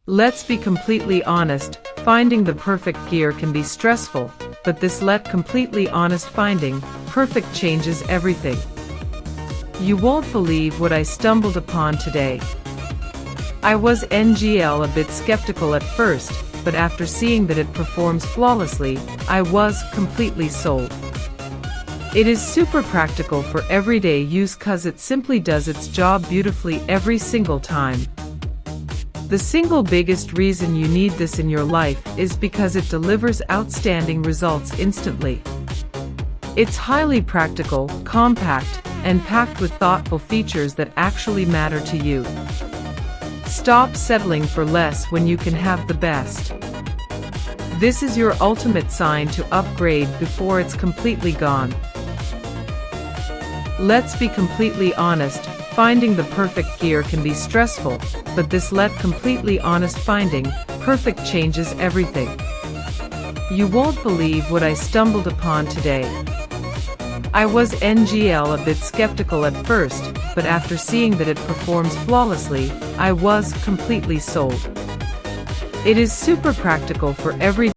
Let's be completely honest, finding the perfect gear can be stressful, but this completely honest finding perfect changes everything. You won't believe what I stumbled upon today. I was a bit skeptical at first, but after seeing that it performs flawlessly, I was completely sold. It is super practical for everyday use cause it simply does its job beautifully every single time. The single biggest reason you need this in your life is because it delivers outstanding results instantly. It's highly practical, compact, and packed with thoughtful features that actually matter to you. Stop settling for less when you can have the best. This is your ultimate sign to upgrade before it's completely gone. Let's be completely honest, finding the perfect gear can be stressful, but this completely honest finding perfect changes everything. You won't believe what I stumbled upon today. I was a bit skeptical at first, but after seeing that it performs flawlessly, I was completely sold. It is super practical for every